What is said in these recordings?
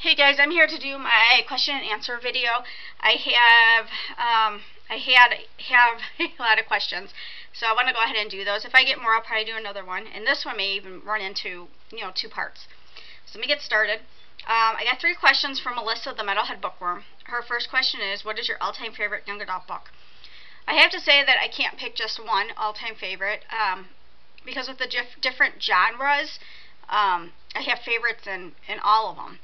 Hey guys, I'm here to do my question and answer video. I have a lot of questions, so I want to go ahead and do those. If I get more, I'll probably do another one, and this one may even run into two parts. So let me get started. I got 3 questions from Melissa, the Metalhead Bookworm. Her first question is, what is your all-time favorite young adult book? I have to say that I can't pick just one all-time favorite, because with the different genres, I have favorites in all of them.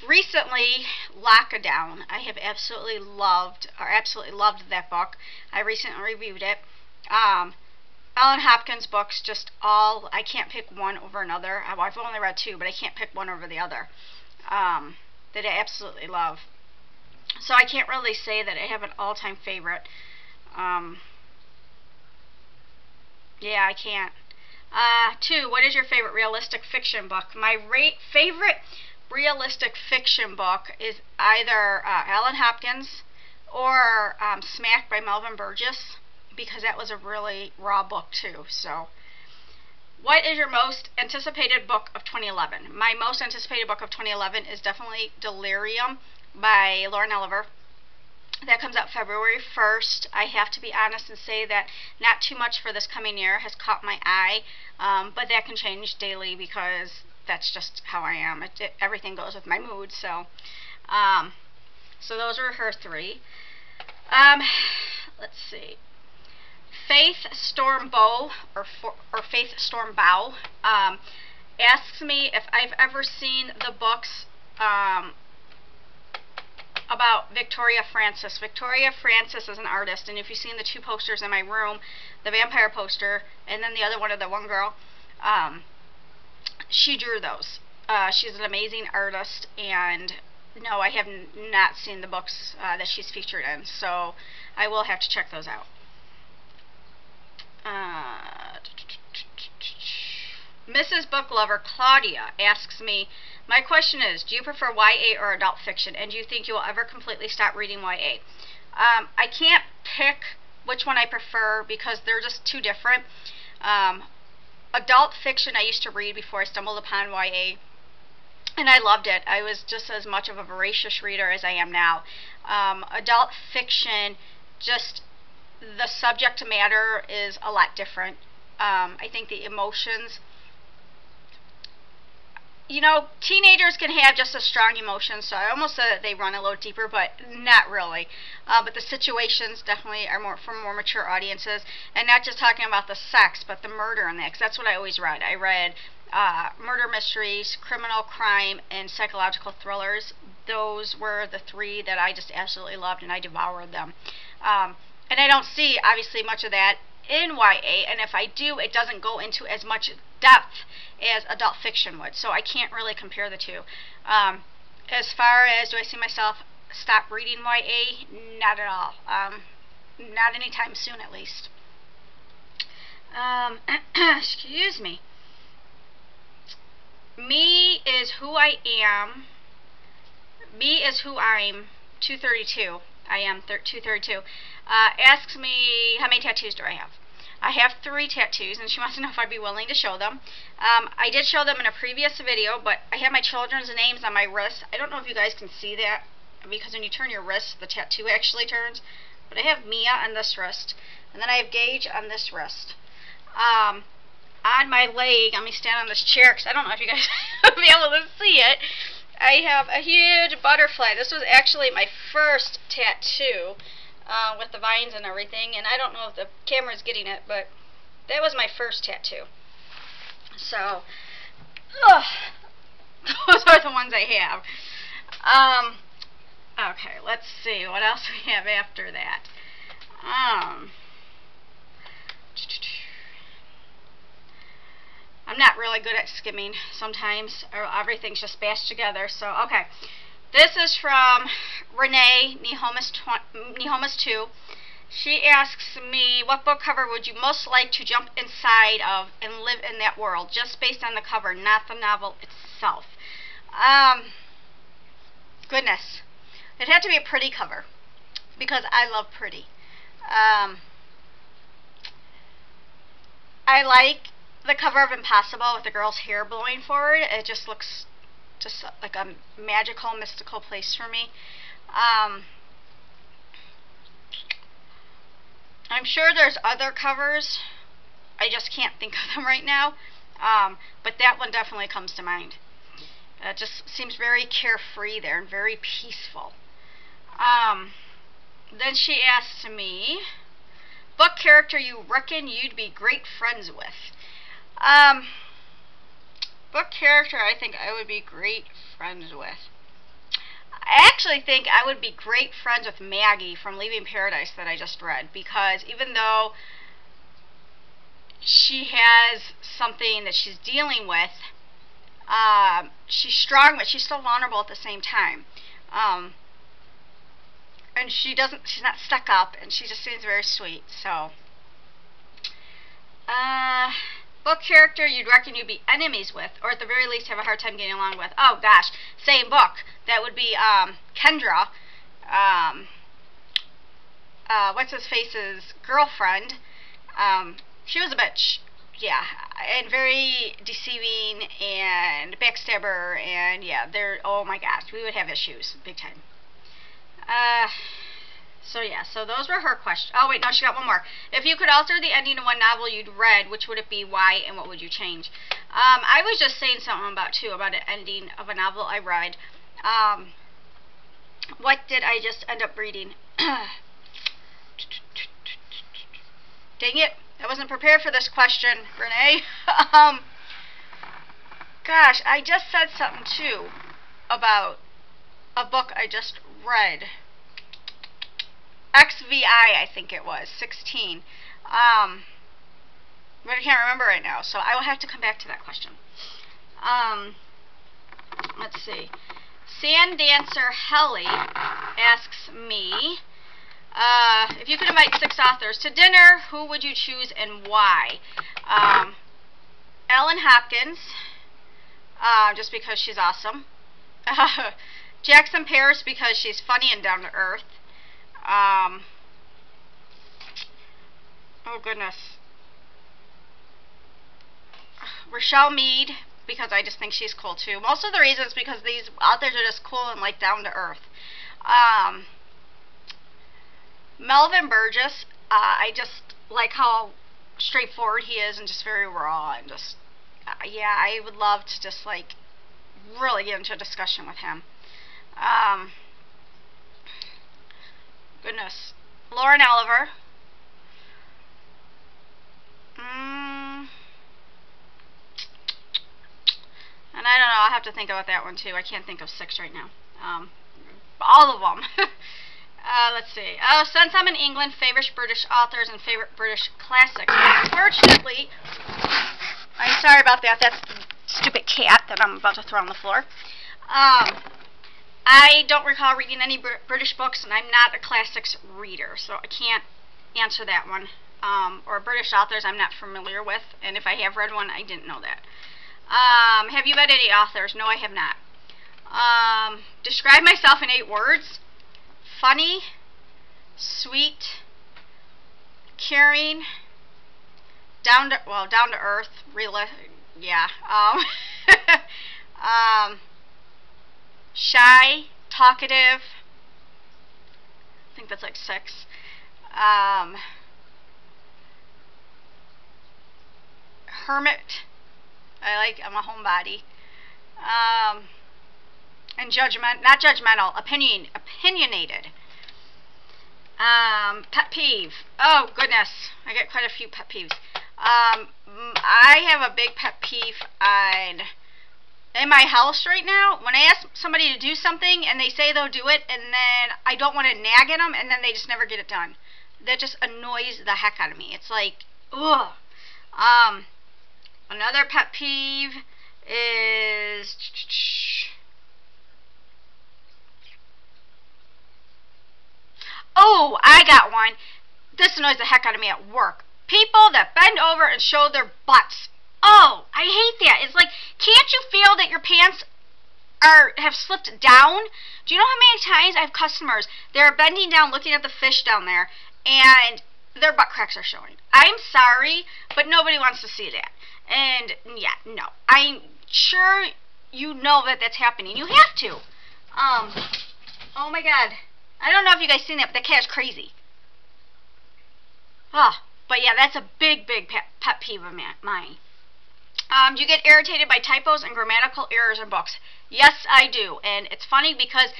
Recently, Lockdown, I have absolutely loved that book. I recently reviewed it. Ellen Hopkins books, I can't pick one over another. I've only read 2, but I can't pick one over the other, that I absolutely love. So I can't really say that I have an all-time favorite. Yeah, I can't. 2, what is your favorite realistic fiction book? My favorite realistic fiction book is either Ellen Hopkins or Smack by Melvin Burgess, because that was a really raw book too. So, what is your most anticipated book of 2011? My most anticipated book of 2011 is definitely Delirium by Lauren Oliver. That comes out February 1st. I have to be honest and say that not too much for this coming year has caught my eye, but that can change daily because that's just how I am. Everything goes with my mood. So those are her 3. Let's see. Faith Storm Bow or Faith Storm Bow asks me if I've ever seen the books about Victoria Francis. Victoria Francis is an artist, and if you've seen the 2 posters in my room, the vampire poster and then the other one of the one girl, she drew those. She's an amazing artist, and no, I have not seen the books that she's featured in, so I will have to check those out. Mrs. Book Lover Claudia asks me, my question is, do you prefer YA or adult fiction, and do you think you will ever completely stop reading YA? I can't pick which one I prefer because they're just too different. Adult fiction I used to read before I stumbled upon YA, and I loved it. I was just as much of a voracious reader as I am now. Adult fiction, just the subject matter is a lot different. I think the emotions, teenagers can have just as strong emotions, so I almost said that they run a little deeper, but not really. But the situations definitely are more for more mature audiences, and not just talking about the sex, but the murder in that, because that's what I always read. I read murder mysteries, criminal crime, and psychological thrillers. Those were the 3 that I just absolutely loved, and I devoured them. And I don't see, obviously, much of that in YA, and if I do, it doesn't go into as much depth as adult fiction would, so I can't really compare the 2. As far as, do I see myself stop reading YA? Not at all. Not anytime soon, at least. Excuse me. Me is who I am. Me is who I'm. 232. I am 232. Asks me, how many tattoos do I have? I have 3 tattoos, and she wants to know if I'd be willing to show them. I did show them in a previous video, but I have my children's names on my wrist. I don't know if you guys can see that, because when you turn your wrist, the tattoo actually turns. But I have Mia on this wrist, and then I have Gage on this wrist. On my leg, let me stand on this chair, because I don't know if you guys will be able to see it. I have a huge butterfly. This was actually my first tattoo, with the vines and everything, and I don't know if the camera's getting it, but that was my first tattoo. So, those are the ones I have. Okay, let's see what else we have after that. I'm not really good at skimming sometimes, or everything's just bashed together. So, okay. This is from Renee Nehomas 2. She asks me, what book cover would you most like to jump inside of and live in that world, just based on the cover, not the novel itself? Goodness. It had to be a pretty cover, because I love pretty. I like the cover of Impossible with the girl's hair blowing forward. It just looks just like a magical, mystical place for me. I'm sure there's other covers. I just can't think of them right now. But that one definitely comes to mind. It just seems very carefree there and very peaceful. Then she asks me, book character you reckon you'd be great friends with? Book character I think I would be great friends with. I actually think I would be great friends with Maggie from Leaving Paradise that I just read, because even though she has something that she's dealing with, she's strong, but she's still vulnerable at the same time. And she's not stuck up, and she just seems very sweet. So, book character you'd reckon you'd be enemies with, or at the very least have a hard time getting along with. Oh gosh, same book. That would be Kendra, what's his face's girlfriend. She was a bitch, yeah, and very deceiving and backstabber, and yeah, oh my gosh, we would have issues big time. So yeah, so those were her questions. Oh wait, no, she got one more. If you could alter the ending of one novel you'd read, which would it be, why, and what would you change? I was just saying something about an ending of a novel I read. What did I just end up reading? Dang it, I wasn't prepared for this question, Renee. Gosh, I just said something too about a book I just read. XVI, I think it was, 16. But I can't remember right now, so I will have to come back to that question. Let's see. Sand Dancer Helly asks me, if you could invite 6 authors to dinner, who would you choose and why? Ellen Hopkins, just because she's awesome. Jackson Paris, because she's funny and down to earth. Oh goodness. Rochelle Mead, because I just think she's cool too. Most of the reasons because these authors are just cool and like down to earth. Melvin Burgess, I just like how straightforward he is and just very raw and just, yeah, I would love to just like really get into a discussion with him. Goodness. Lauren Oliver. And I don't know, I'll have to think about that one too. I can't think of 6 right now. All of them. Let's see. Oh, since I'm in England, favorite British authors and favorite British classics. Unfortunately, I'm sorry about that. That's the stupid cat that I'm about to throw on the floor. I don't recall reading any British books, and I'm not a classics reader, so I can't answer that one. Or British authors I'm not familiar with, and if I have read one, I didn't know that. Have you read any authors? No, I have not. Describe myself in 8 words. Funny, sweet, caring, down to earth, yeah. Shy, talkative. I think that's like 6. Hermit. I'm a homebody. And not judgmental, opinionated. Pet peeve. Oh goodness, I get quite a few pet peeves. I have a big pet peeve in my house right now. When I ask somebody to do something and they say they'll do it, and then I don't want to nag at them, and then they just never get it done. That just annoys the heck out of me. It's like, ugh. Another pet peeve is, oh, I got one. This annoys the heck out of me at work. People that bend over and show their butts. Oh, I hate that. It's like, can't you feel that your pants have slipped down? Do you know how many times I have customers, they're bending down looking at the fish down there, and their butt cracks are showing? I'm sorry, but nobody wants to see that. And, yeah, no. I'm sure you know that that's happening. You have to. Oh my God. I don't know if you guys seen that, but the cat's crazy. But yeah, that's a big pet peeve of mine. Do you get irritated by typos and grammatical errors in books? Yes, I do. And it's funny because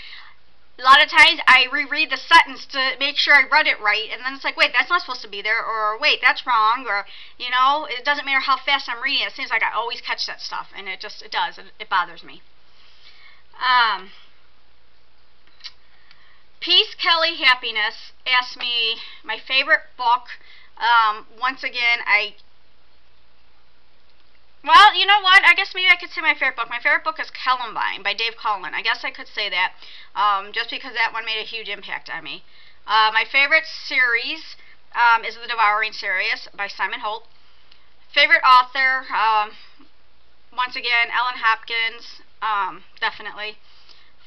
a lot of times I reread the sentence to make sure I read it right, and then it's like, wait, that's not supposed to be there, or wait, that's wrong, or, you know, it doesn't matter how fast I'm reading. It seems like I always catch that stuff, and it does. It bothers me. Peace Kelly Happiness asked me my favorite book. Once again, well, you know what? I guess maybe I could say my favorite book. My favorite book is Columbine by Dave Cullen. I guess I could say that, just because that one made a huge impact on me. My favorite series is the Devouring series by Simon Holt. Favorite author, once again, Ellen Hopkins, definitely.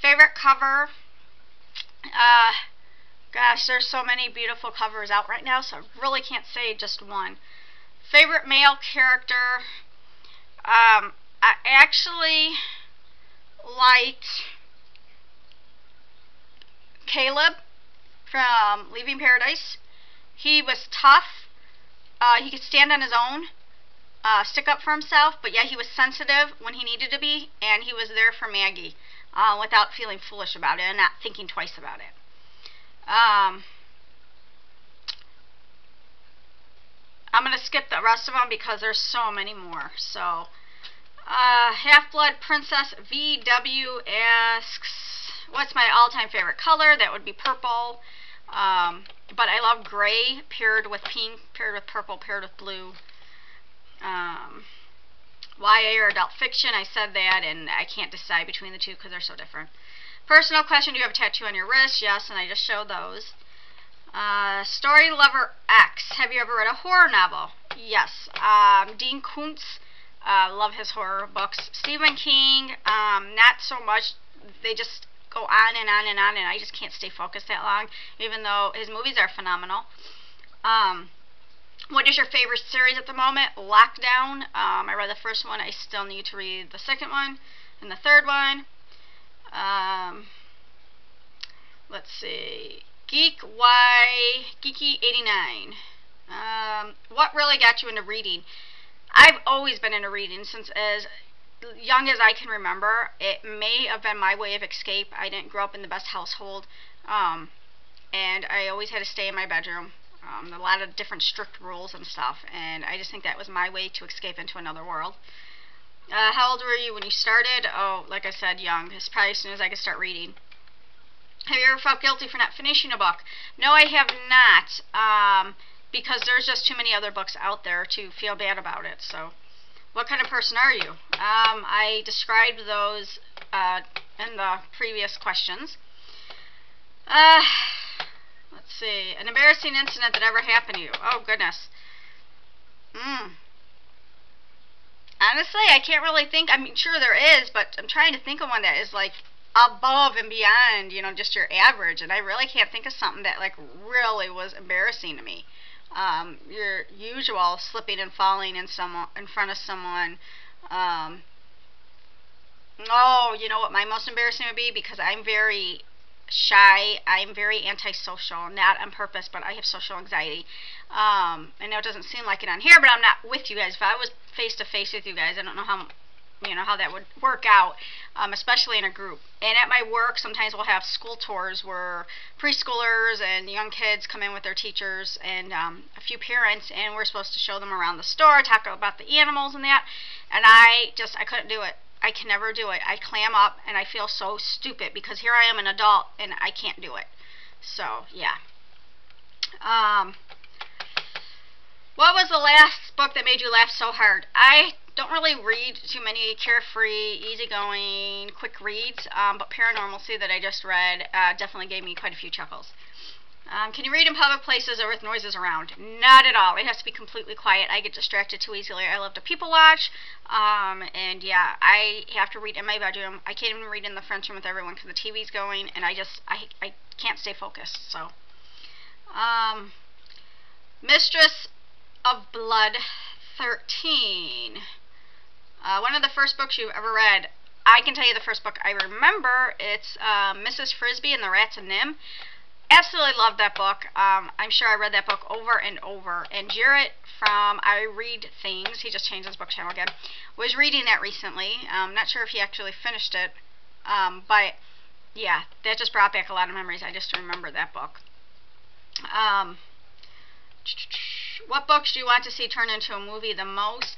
Favorite cover, gosh, there's so many beautiful covers out right now, so I really can't say just one. Favorite male character, I actually liked Caleb from Leaving Paradise. He was tough. He could stand on his own, stick up for himself, but yeah, he was sensitive when he needed to be, and he was there for Maggie without feeling foolish about it and not thinking twice about it. I'm going to skip the rest of them because there's so many more. So, Half-Blood Princess VW asks, what's my all-time favorite color? That would be purple. But I love gray paired with pink, paired with purple, paired with blue. YA or adult fiction, I said that, and I can't decide between the two because they're so different. Personal question, do you have a tattoo on your wrist? Yes, and I just showed those. Story Lover X. Have you ever read a horror novel? Yes. Dean Koontz. Love his horror books. Stephen King. Not so much. They just go on and on and on, and I just can't stay focused that long, even though his movies are phenomenal. What is your favorite series at the moment? Lockdown. I read the first one. I still need to read the second one and the third one. Let's see. Geeky89. What really got you into reading? I've always been into reading since as young as I can remember. It may have been my way of escape. I didn't grow up in the best household, and I always had to stay in my bedroom. A lot of different strict rules and stuff, and I just think that was my way to escape into another world. How old were you when you started? Oh, like I said, young. It's probably as soon as I could start reading. Have you ever felt guilty for not finishing a book? No, I have not, because there's just too many other books out there to feel bad about it. So, what kind of person are you? I described those in the previous questions. Let's see. An embarrassing incident that ever happened to you. Oh, goodness. Honestly, I can't really think. I mean, sure there is, but I'm trying to think of one that is, like, above and beyond, you know, just your average. And I really can't think of something that, like, really was embarrassing to me. Your usual slipping and falling in front of someone. Oh, you know what my most embarrassing would be? Because I'm very shy. I'm very antisocial, not on purpose, but I have social anxiety. I know it doesn't seem like it on here, but I'm not with you guys. If I was face to face with you guys, I don't know how, you know, how that would work out, especially in a group. And at my work, sometimes we'll have school tours where preschoolers and young kids come in with their teachers and a few parents, and we're supposed to show them around the store, talk about the animals and that. And I couldn't do it. I can never do it. I clam up, and I feel so stupid because here I am an adult, and I can't do it. So, yeah. What was the last book that made you laugh so hard? I don't really read too many carefree, easygoing, quick reads, but Paranormalcy that I just read definitely gave me quite a few chuckles. Can you read in public places or with noises around? Not at all. It has to be completely quiet. I get distracted too easily. I love to people watch, and yeah, I have to read in my bedroom. I can't even read in the French room with everyone because the TV's going, and I can't stay focused. So, Mistress of Blood 13. One of the first books you've ever read. I can tell you the first book I remember. It's Mrs. Frisby and the Rats of Nim. Absolutely loved that book. I'm sure I read that book over and over. And Jarrett from I Read Things, he just changed his book channel again, was reading that recently. Not sure if he actually finished it. But yeah, that just brought back a lot of memories. I just remember that book. What books do you want to see turned into a movie the most?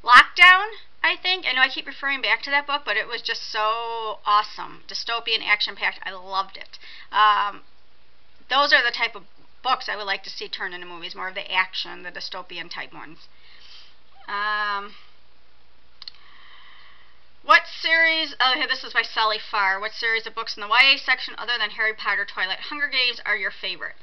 Lockdown, I think. I know I keep referring back to that book, but it was just so awesome. Dystopian, action-packed. I loved it. Those are the type of books I would like to see turned into movies, more of the action, the dystopian type ones. What series, oh, this is by Sally Farr, what series of books in the YA section other than Harry Potter, Twilight, Hunger Games are your favorite?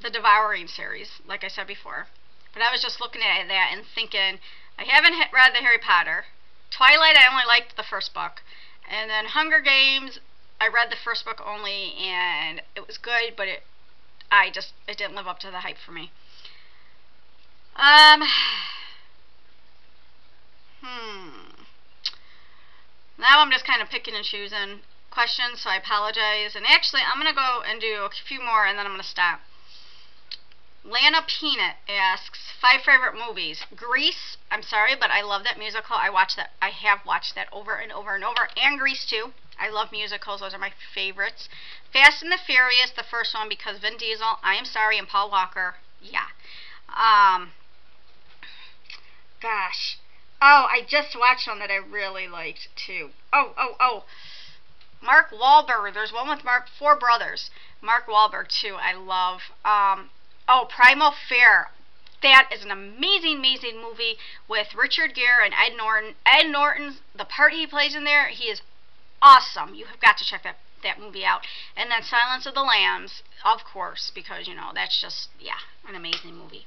The Devouring series, like I said before. But I was just looking at that and thinking, I haven't read the Harry Potter. Twilight, I only liked the first book. And then Hunger Games, I read the first book only, and it was good, but it didn't live up to the hype for me. Now I'm just kind of picking and choosing questions, so I apologize. And actually, I'm going to go and do a few more, and then I'm going to stop. Lana Peanut asks, 5 favorite movies. Grease, I'm sorry, but I love that musical. I have watched that over and over and over. And Grease, too. I love musicals. Those are my favorites. Fast and the Furious, the first one, because Vin Diesel, I Am Sorry, and Paul Walker. Yeah. Gosh. Oh, I just watched one that I really liked, too. Oh. Mark Wahlberg. There's one with 4 brothers. Mark Wahlberg, too, I love. Primal Fear. That is an amazing, amazing movie with Richard Gere and Ed Norton. Ed Norton's, the part he plays in there, he is awesome. You have got to check that movie out. And then Silence of the Lambs, of course, because, you know, that's just, yeah, an amazing movie.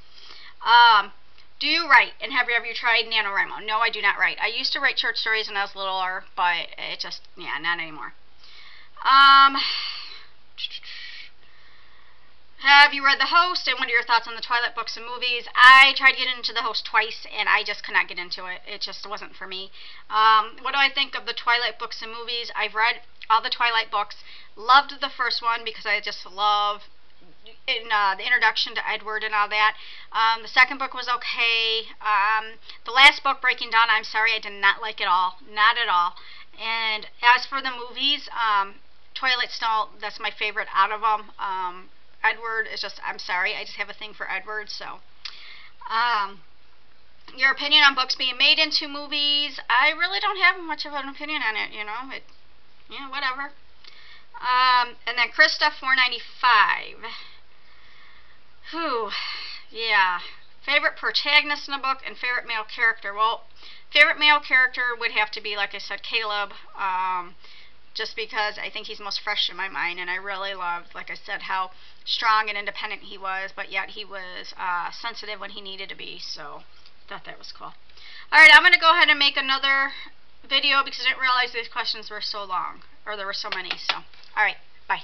Do you write? And have you ever tried NaNoWriMo? No, I do not write. I used to write short stories when I was littler, but it just, yeah, not anymore. Have you read The Host, and what are your thoughts on the Twilight books and movies? I tried getting into The Host twice, and I just could not get into it. It just wasn't for me. What do I think of the Twilight books and movies? I've read all the Twilight books. Loved the first one because I just love the introduction to Edward and all that. The second book was okay. The last book, Breaking Dawn, I'm sorry, I did not like it all. Not at all. And as for the movies, Twilight still, that's my favorite out of them. Edward is just, I'm sorry, I just have a thing for Edward, so. Your opinion on books being made into movies, I really don't have much of an opinion on it, you know, whatever. And then Krista495. Yeah. Favorite protagonist in a book and favorite male character. Well, favorite male character would have to be, like I said, Caleb. Just because I think he's most fresh in my mind, and I really loved, like I said, how strong and independent he was, but yet he was sensitive when he needed to be, so I thought that was cool. Alright, I'm going to go ahead and make another video because I didn't realize these questions were so long, or there were so many, so, alright, bye.